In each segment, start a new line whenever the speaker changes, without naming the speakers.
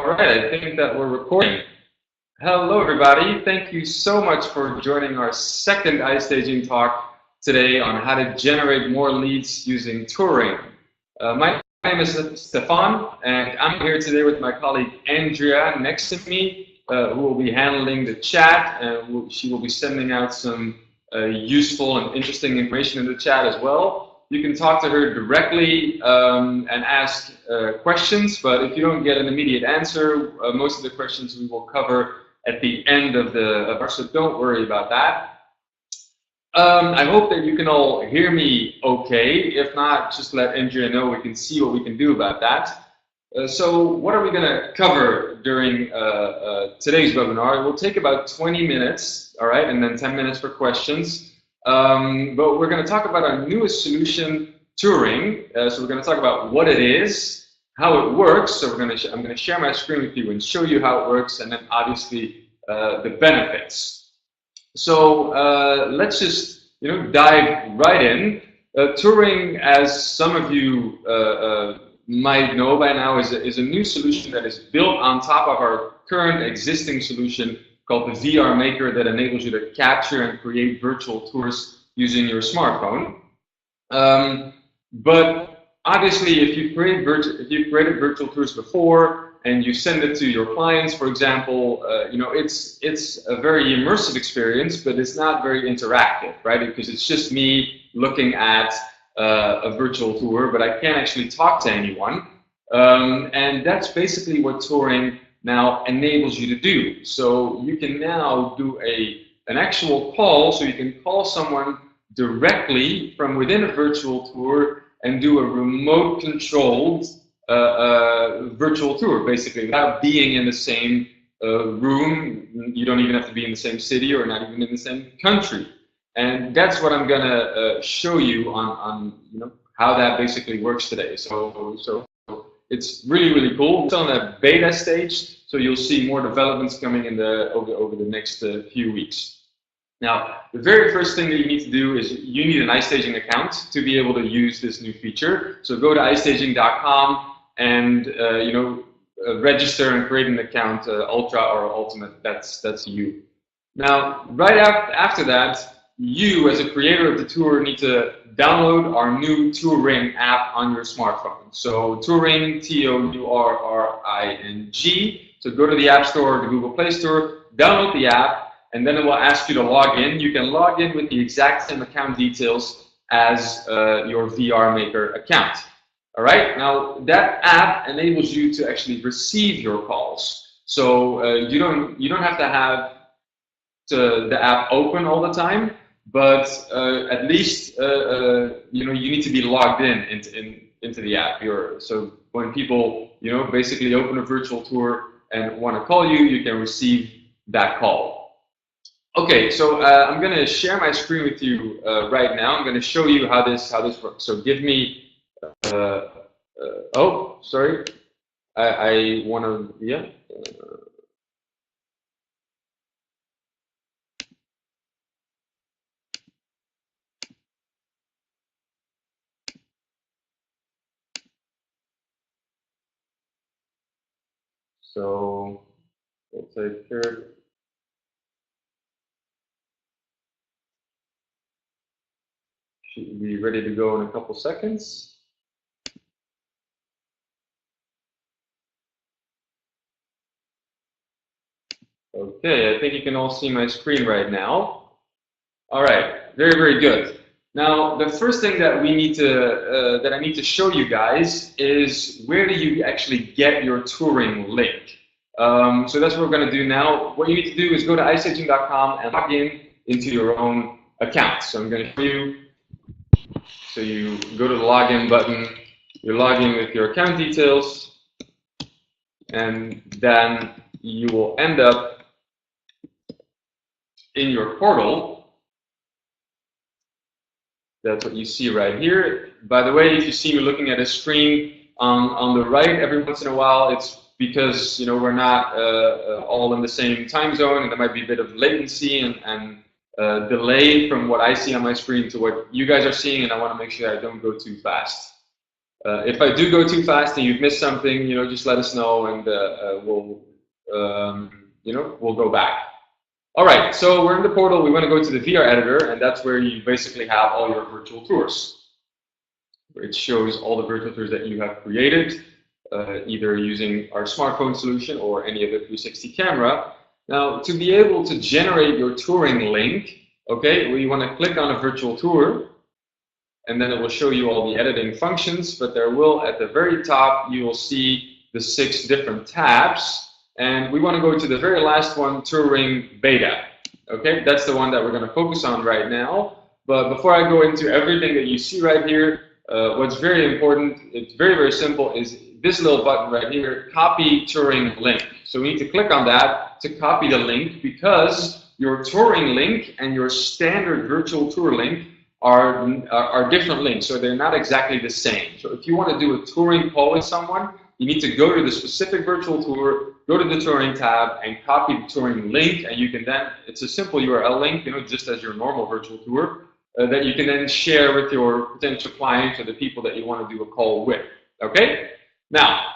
right, I think that we're recording. Hello, everybody. Thank you so much for joining our second iStaging talk today on how to generate more leads using TourRing. My name is Stefan, and I'm here today with my colleague Andrea next to me, who will be handling the chat, and she will be sending out some useful and interesting information in the chat as well. You can talk to her directly and ask questions, but if you don't get an immediate answer, most of the questions we will cover at the end of the so don't worry about that. I hope that you can all hear me okay. If not, just let Andrea know. We can see what we can do about that. So what are we going to cover during today's webinar? It will take about 20 minutes, all right, and then 10 minutes for questions. But we're going to talk about our newest solution, TourRing. So we're going to talk about what it is, how it works. So I'm going to share my screen with you and show you how it works, and then obviously the benefits. So let's just dive right in. TourRing, as some of you might know by now, is a new solution that is built on top of our current existing solution called the VR Maker, that enables you to capture and create virtual tours using your smartphone. But obviously, if you've created virtual tours before and you send it to your clients, for example, it's a very immersive experience, but it's not very interactive, right? Because it's just me looking at a virtual tour, but I can't actually talk to anyone. And that's basically what TourRing now enables you to do. So you can now do an actual call, so you can call someone directly from within a virtual tour and do a remote controlled virtual tour, basically, without being in the same room. You don't even have to be in the same city or not even in the same country. And that's what I'm gonna show you on how that basically works today. So it's really, really cool. It's on a beta stage, so you'll see more developments coming in over the next few weeks. Now, the very first thing that you need to do is you need an iStaging account to be able to use this new feature. So go to iStaging.com and register and create an account, Ultra or Ultimate. That's you. Now, right after that, you, as a creator of the tour, need to download our new TourRing app on your smartphone. So TourRing, T-O-U-R-R-I-N-G. So go to the App Store or the Google Play Store, download the app, and then it will ask you to log in. You can log in with the exact same account details as your VR Maker account. All right. Now that app enables you to actually receive your calls. So you don't have to have the app open all the time. But at least you need to be logged into the app. So when people basically open a virtual tour and want to call you, you can receive that call. Okay, so I'm going to share my screen with you right now. I'm going to show you how this works. So give me. Oh, sorry. I want to So we'll take care. Should be ready to go in a couple seconds. Okay, I think you can all see my screen right now. All right, very, very good. Now, the first thing that we need to that I need to show you guys is where do you actually get your TourRing link. So that's what we're going to do now. What you need to do is go to iStaging.com and log into your own account. So I'm going to show you. So you go to the login button. You log in with your account details, and then you will end up in your portal. That's what you see right here. By the way, if you see me looking at a screen on the right every once in a while, it's because we're not all in the same time zone, and there might be a bit of latency and delay from what I see on my screen to what you guys are seeing, and I want to make sure I don't go too fast. If I do go too fast and you've missed something, just let us know, and we'll go back. All right, so we're in the portal. We want to go to the VR editor, and that's where you basically have all your virtual tours. It shows all the virtual tours that you have created, either using our smartphone solution or any other 360 camera. Now, to be able to generate your touring link, okay, we want to click on a virtual tour, and then it will show you all the editing functions, but there will, at the very top, you will see the 6 different tabs, and we want to go to the very last one, TourRing Beta. Okay, that's the one that we're going to focus on right now. But before I go into everything that you see right here, what's very important, it's very, very simple, is this little button right here, copy TourRing link. So we need to click on that to copy the link, because your TourRing link and your standard virtual tour link are different links, so they're not exactly the same. So if you want to do a touring call with someone, you need to go to the specific virtual tour, go to the touring tab, and copy the touring link, and you can then, it's a simple URL link, just as your normal virtual tour, that you can then share with your potential clients or the people that you want to do a call with. Okay? Now,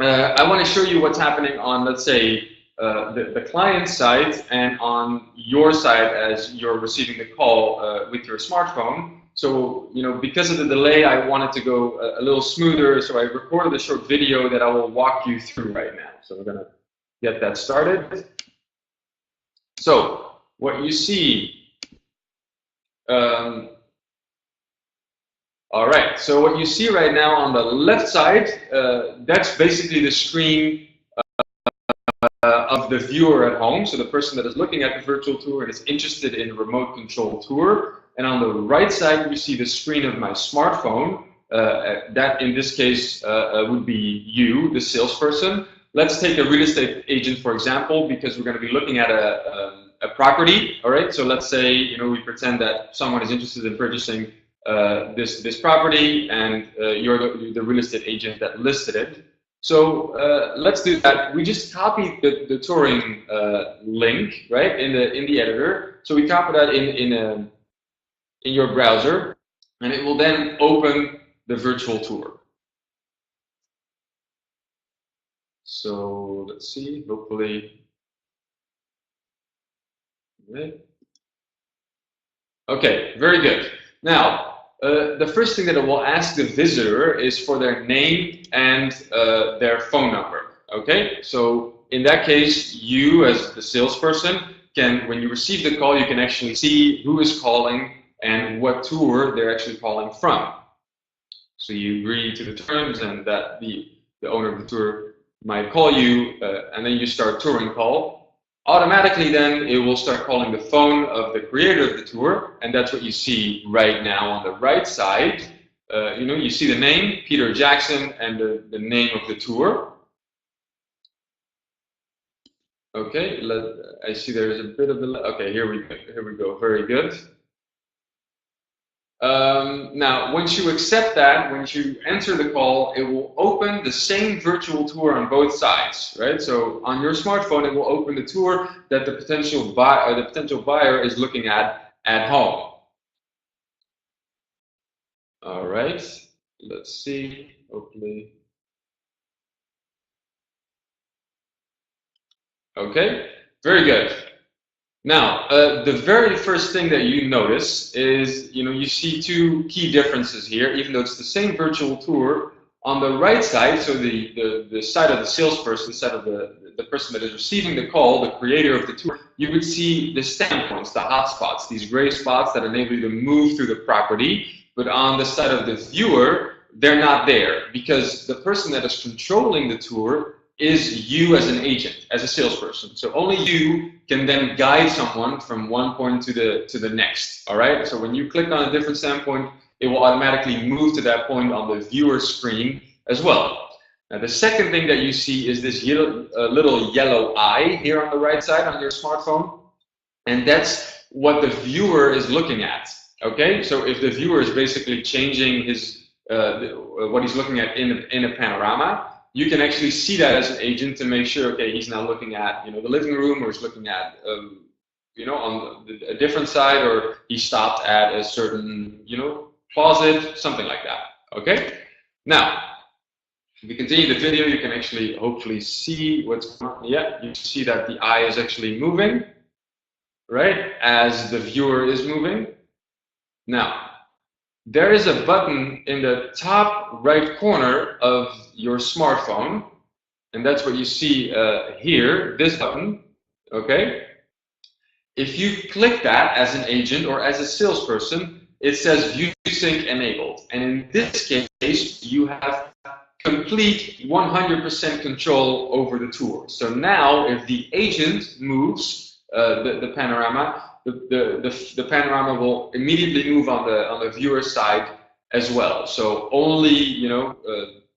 I want to show you what's happening on, let's say, the client side and on your side as you're receiving the call with your smartphone. So, because of the delay, I wanted to go a little smoother, so I recorded a short video that I will walk you through right now. So we're going to get that started. So, what you see, all right, so what you see right now on the left side, that's basically the screen of the viewer at home, so the person that is looking at the virtual tour and is interested in a remote control tour. And on the right side, you see the screen of my smartphone. That, in this case, would be you, the salesperson. Let's take a real estate agent, for example, because we're going to be looking at a property. All right, so let's say we pretend that someone is interested in purchasing this property, and you're the real estate agent that listed it. So let's do that. We just copied the touring link, right, in the editor. So we copy that in your browser, and it will then open the virtual tour. So let's see, hopefully. Okay, very good. Now, the first thing that it will ask the visitor is for their name and their phone number. Okay, so in that case, you as the salesperson can, when you receive the call, you can actually see who is calling and what tour they're actually calling from. So you agree to the terms, and that the owner of the tour might call you, and then you start touring call. Automatically then it will start calling the phone of the creator of the tour, and that's what you see right now on the right side. You see the name, Peter Jackson, and the name of the tour. Okay, I see there's a bit of a, okay, here we go, very good. Now, once you accept that, once you enter the call, it will open the same virtual tour on both sides, right? So on your smartphone, it will open the tour that the potential buyer is looking at home. All right, let's see, hopefully. Okay, very good. Now, the very first thing that you notice is, you see 2 key differences here, even though it's the same virtual tour. On the right side, so the side of the salesperson, the side of the person that is receiving the call, the creator of the tour, you would see the standpoints, the hotspots, these gray spots that enable you to move through the property. But on the side of the viewer, they're not there, because the person that is controlling the tour is you as an agent, as a salesperson. So only you can then guide someone from one point to the next. All right. So when you click on a different standpoint, it will automatically move to that point on the viewer screen as well. Now, the second thing that you see is this little yellow eye here on the right side on your smartphone, and that's what the viewer is looking at. Okay. So if the viewer is basically changing his what he's looking at in a panorama, you can actually see that as an agent to make sure, okay, he's now looking at, the living room, or he's looking at, on a different side, or he stopped at a certain, closet, something like that. Okay. Now, if we continue the video, you can actually hopefully see what's going on. Yeah, you see that the eye is actually moving, right, as the viewer is moving. Now, there is a button in the top right corner of your smartphone, and that's what you see here, this button, okay? If you click that as an agent or as a salesperson, it says View Sync enabled. And in this case, you have complete 100% control over the tour. So now if the agent moves the panorama, the panorama will immediately move on the viewer side as well. So only, you know,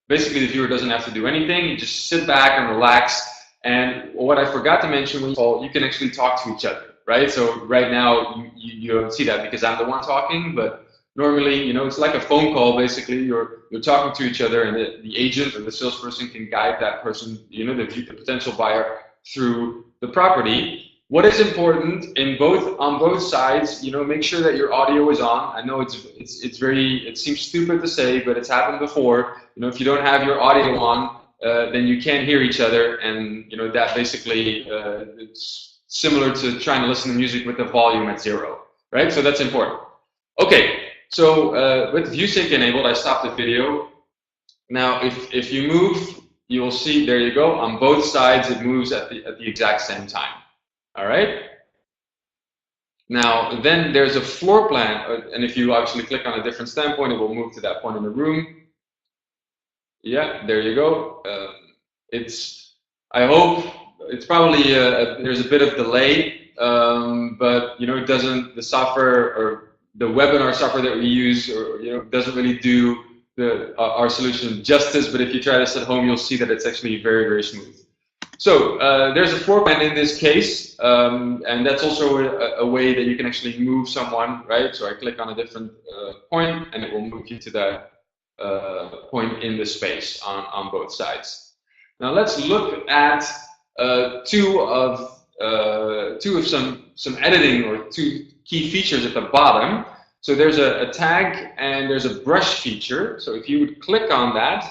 basically the viewer doesn't have to do anything. You just sit back and relax. And what I forgot to mention, when you call, you can actually talk to each other, right? So right now you don't see that because I'm the one talking, but normally, you know, it's like a phone call. Basically, you're talking to each other, and the agent or the salesperson can guide that person, you know, the potential buyer through the property. What is important on both sides, you know, make sure that your audio is on. I know it seems stupid to say, but it's happened before. You know, if you don't have your audio on, then you can't hear each other, and you know that basically it's similar to trying to listen to music with the volume at 0, right? So that's important. Okay, so with View Sync enabled, I stopped the video. Now, if you move, you will see, there you go, on both sides it moves at the exact same time. All right. Now, then there's a floor plan, and if you actually click on a different standpoint, it will move to that point in the room. Yeah, there you go. I hope it's probably there's a bit of delay, but you know, it doesn't, the software or the webinar software that we use, or you know, doesn't really do our solution justice. But if you try this at home, you'll see that it's actually very, very smooth. So there's a floor plan in this case, and that's also a way that you can actually move someone, right? So I click on a different point, and it will move you to that point in the space on both sides. Now let's look at two of some editing, or two key features at the bottom. So there's a tag and there's a brush feature. So if you would click on that,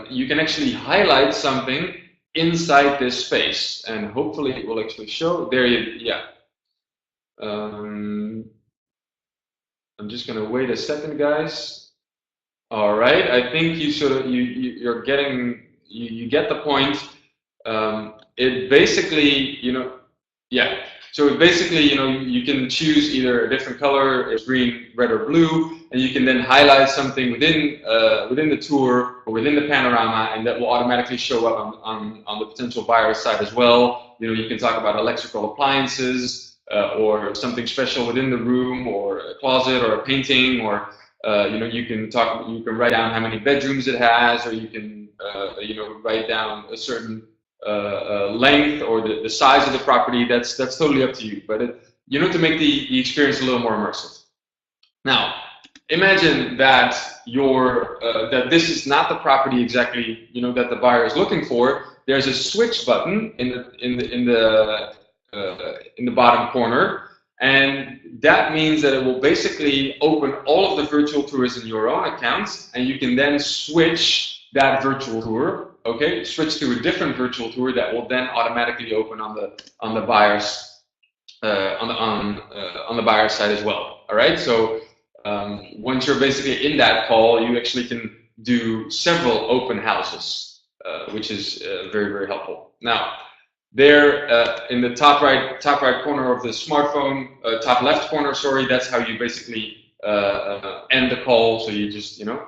you can actually highlight something inside this space, and hopefully it will actually show. There you, yeah. I'm just gonna wait a second, guys. All right, I think you sort of you're getting you get the point. It basically, you know, yeah. So it basically, you know, you can choose either a different color, it's green, red, or blue, and you can then highlight something within the tour or within the panorama, and that will automatically show up on the potential buyer's side as well. You know, you can talk about electrical appliances or something special within the room, or a closet, or a painting, or you know, you can write down how many bedrooms it has, or you can you know, write down a certain length or the size of the property. That's totally up to you, but you know, to make the experience a little more immersive. Now, imagine that that this is not the property exactly, you know, that the buyer is looking for. There's a switch button in the bottom corner, and that means that it will basically open all of the virtual tours in your own account, and you can then switch that virtual tour. Okay, switch to a different virtual tour that will then automatically open on the buyer's on the buyer's side as well. All right, so once you're basically in that call, you actually can do several open houses, which is very, very helpful. Now, there in the top right corner of the smartphone, top left corner, sorry, that's how you basically end the call. So you just, you know,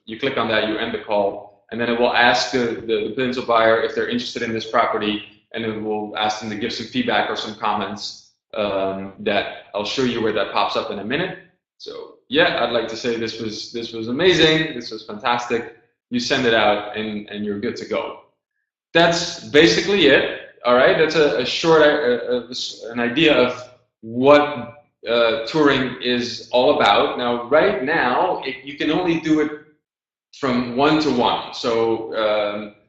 you click on that, you end the call. And then it will ask the potential buyer if they're interested in this property, and it will ask them to give some feedback or some comments that I'll show you where that pops up in a minute. So yeah, I'd like to say this was amazing. This was fantastic. You send it out, and you're good to go. That's basically it. All right, that's a short an idea of what TourRing is all about. Now, right now, you can only do it from one-to-one. So,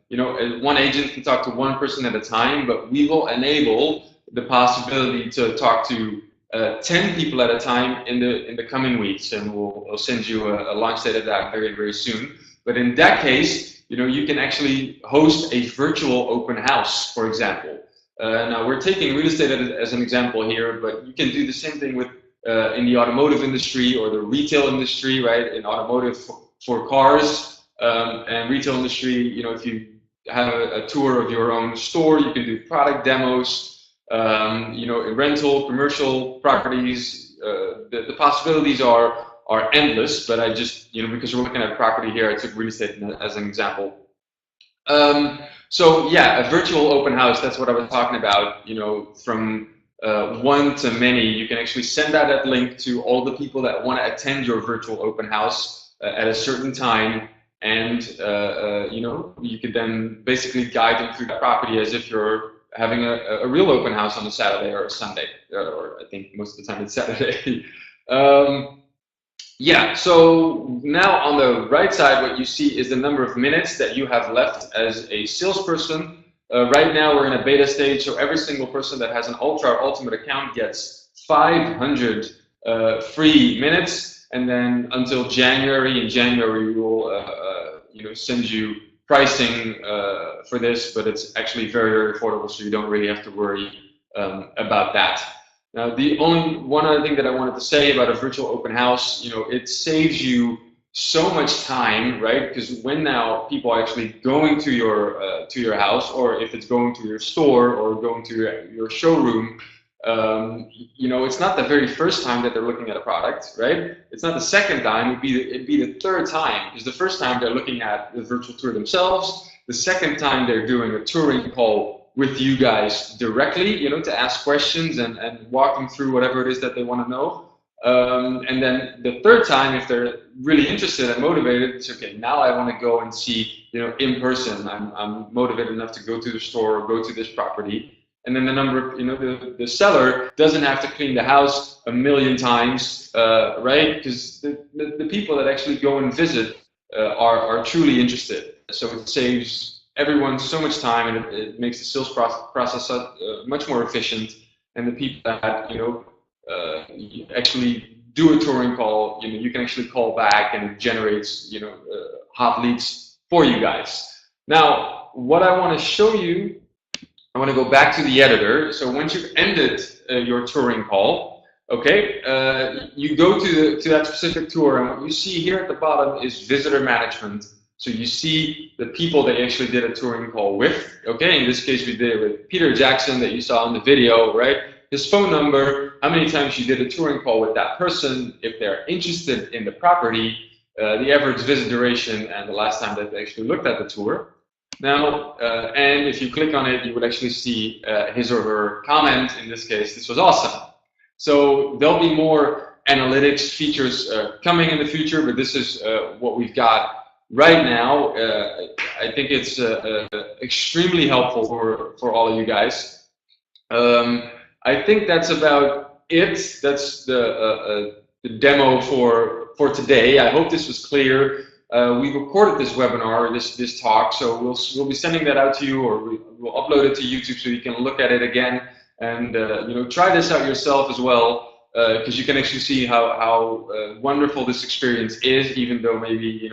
you know, one agent can talk to one person at a time, but we will enable the possibility to talk to 10 people at a time in the coming weeks, and we'll send you a launch date of that very soon. But in that case, you can actually host a virtual open house, for example. Now we're taking real estate as an example here, but you can do the same thing with in the automotive industry or the retail industry, right? In automotive for cars and retail industry, if you have a tour of your own store, you can do product demos. In rental, commercial properties, the possibilities are endless. But I just, because we're looking at a property here, I took real estate as an example. So yeah, a virtual open house, that's what I was talking about, from one to many. You can actually send out that link to all the people that want to attend your virtual open house at a certain time. And, you can then basically guide them through the property as if you're having a real open house on a Saturday or a Sunday, or I think most of the time it's Saturday. Yeah, so now on the right side, what you see is the number of minutes that you have left as a salesperson. Right now we're in a beta stage, so every single person that has an Ultra or Ultimate account gets 500 free minutes, and then until January. In January, we will send you pricing for this, but it's actually very affordable, so you don't really have to worry about that. Now, the only one other thing that I wanted to say about a virtual open house, it saves you so much time, right? Because when now people are actually going to your house, or if it's going to your store or going to your showroom, it's not the very first time that they're looking at a product, right? It's not the second time, it'd be the third time. Because the first time they're looking at the virtual tour themselves, the second time they're doing a touring call with you guys directly, to ask questions and walk them through whatever it is that they want to know. And then the third time, if they're really interested and motivated, it's okay, now I want to go and see, in person. I'm motivated enough to go to the store or go to this property. And then the number of, the seller doesn't have to clean the house a million times, right? Because the people that actually go and visit are truly interested. So it saves everyone so much time, and it makes the sales process much more efficient. And the people that actually do a touring call, you can actually call back, and it generates hot leads for you guys. Now, what I want to show you, I want to go back to the editor. So once you've ended your touring call, okay, you go to that specific tour, and what you see here at the bottom is visitor management. So you see the people that you actually did a touring call with. Okay, in this case we did it with Peter Jackson that you saw in the video, right? His phone number, how many times you did a touring call with that person, if they're interested in the property, the average visit duration, and the last time that they actually looked at the tour. Now, and if you click on it, you would actually see his or her comment. In this case, this was awesome. So there'll be more analytics features coming in the future, but this is what we've got right now. I think it's extremely helpful for all of you guys. I think that's about it. That's the demo for today. I hope this was clear. We recorded this webinar, this talk, so we'll be sending that out to you, or we'll upload it to YouTube so you can look at it again, and try this out yourself as well, because you can actually see how wonderful this experience is, even though maybe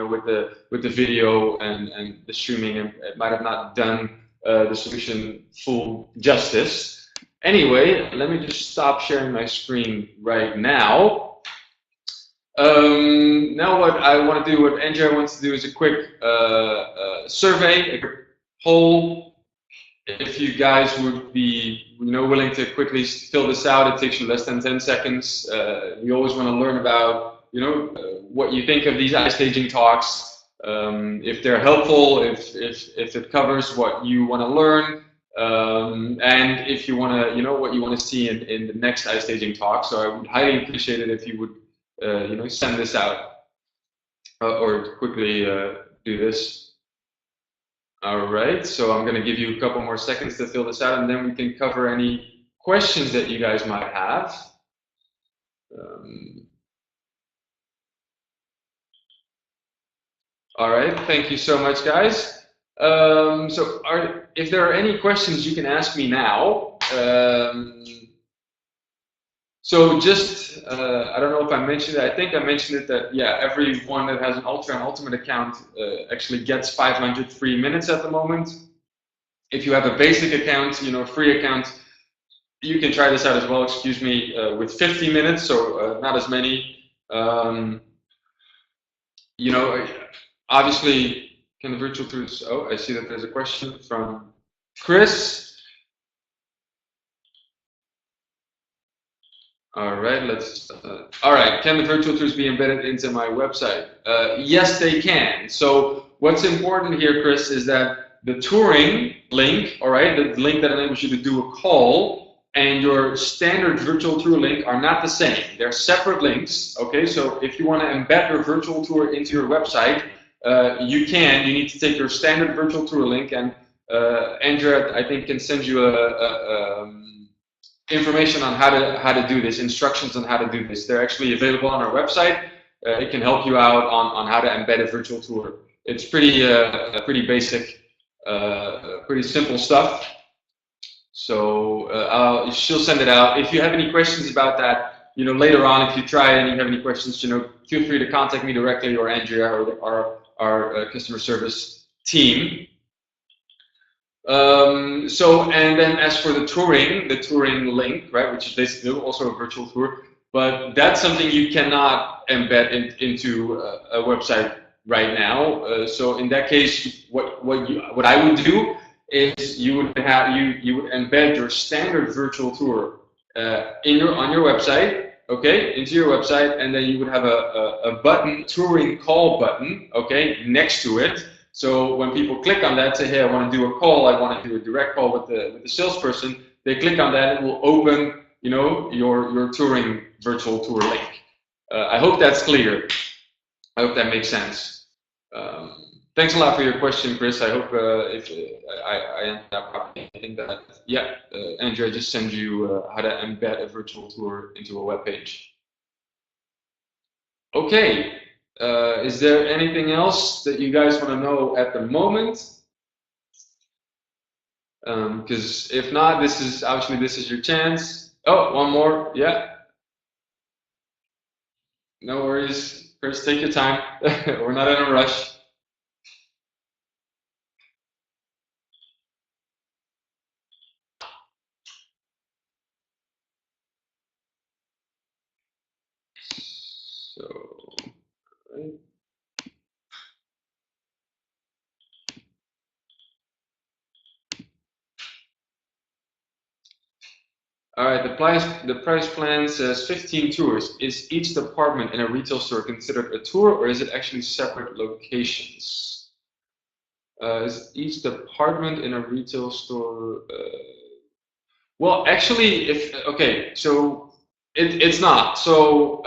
with the video and the streaming, it might have not done the solution full justice. Anyway, let me just stop sharing my screen right now. Now what I want to do, what Andrea wants to do, is a quick survey, a quick poll. If you guys would be willing to quickly fill this out, it takes you less than 10 seconds. We always want to learn about what you think of these iStaging talks, if they're helpful, if it covers what you want to learn, and if you want to what you want to see in the next iStaging talk. So I would highly appreciate it if you would send this out or quickly do this. All right, so I'm going to give you a couple more seconds to fill this out, and then we can cover any questions that you guys might have. All right, thank you so much, guys. So if there are any questions, you can ask me now. So just, I don't know if I mentioned it, I think I mentioned it that, yeah, everyone that has an Ultra and Ultimate account actually gets 500 free minutes at the moment. If you have a basic account, you know, free account, you can try this out as well, excuse me, with 50 minutes, so not as many. You know, obviously, can the virtual tours, oh, I see that there's a question from Chris. All right, let's. All right, can the virtual tours be embedded into my website? Yes, they can. So what's important here, Chris, is that the TourRing link, all right, the link that enables you to do a call, and your standard virtual tour link are not the same. They're separate links. Okay, so if you want to embed your virtual tour into your website, you can. You need to take your standard virtual tour link, and Andrea, I think, can send you information on how to do this, instructions on how to do this. They're actually available on our website. It can help you out on how to embed a virtual tour. It's pretty basic, pretty simple stuff. So she'll send it out. If you have any questions about that, you know, later on, if you try it and you have any questions, you know, feel free to contact me directly or Andrea or our customer service team. So, and then as for the TourRing link, right, which is basically also a virtual tour, but that's something you cannot embed into a website right now. So in that case, what I would do is you would embed your standard virtual tour on your website, okay, into your website, and then you would have a button, TourRing call button, okay, next to it. So when people click on that, say, hey, I want to do a call, I want to do a direct call with the salesperson, they click on that, it will open, you know, your TourRing virtual tour link. I hope that's clear. I hope that makes sense. Thanks a lot for your question, Chris. I hope if I answered that properly. I think that, yeah, Andrea just send you how to embed a virtual tour into a web page. Okay. Is there anything else that you guys want to know at the moment? Because if not, this is your chance. Oh, one more. Yeah. No worries. Chris, take your time. We're not in a rush. So, right. All right, the price plan says 15 tours. Is each department in a retail store considered a tour, or is it actually separate locations? Is each department in a retail store? Well, actually, so it's not. So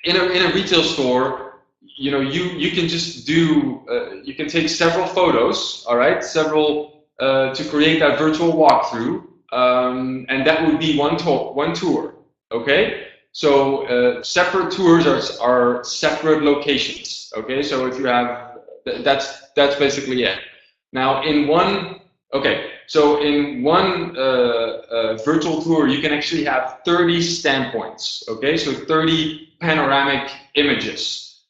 in a retail store, you know, you can just do you can take several photos, all right, to create that virtual walkthrough. And that would be one tour, okay? So separate tours are separate locations, okay? So if you have, that's basically it. Now in one, so in one virtual tour, you can actually have 30 standpoints, okay? So 30 panoramic images,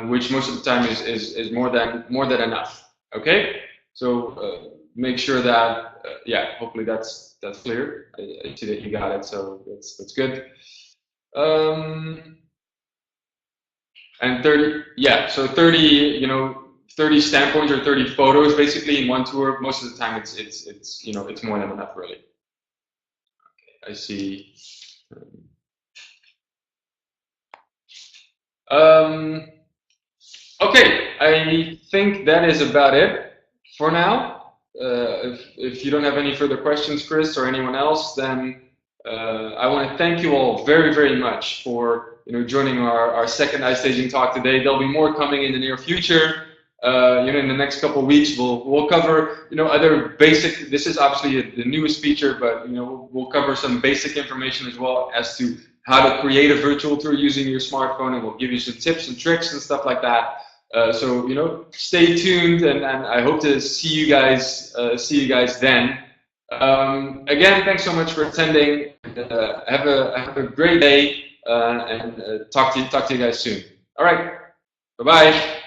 which most of the time is more than enough, okay? So make sure that, yeah, hopefully that's clear. I see that you got it, so that's good. And 30, yeah, so 30, you know, 30 standpoints or 30 photos basically in one tour. Most of the time, it's you know, it's more than enough, really. Okay, I see. Okay, I think that is about it for now. If you don't have any further questions, Chris, or anyone else, then I want to thank you all very much for joining our second iStaging talk today. There'll be more coming in the near future. In the next couple of weeks, we'll cover other basic. This is obviously the newest feature, but we'll cover some basic information as well as to how to create a virtual tour using your smartphone, and we'll give you some tips and tricks and stuff like that. So stay tuned, and I hope to see you guys then. Again, thanks so much for attending. Have a great day, and talk to you guys soon. All right, bye bye.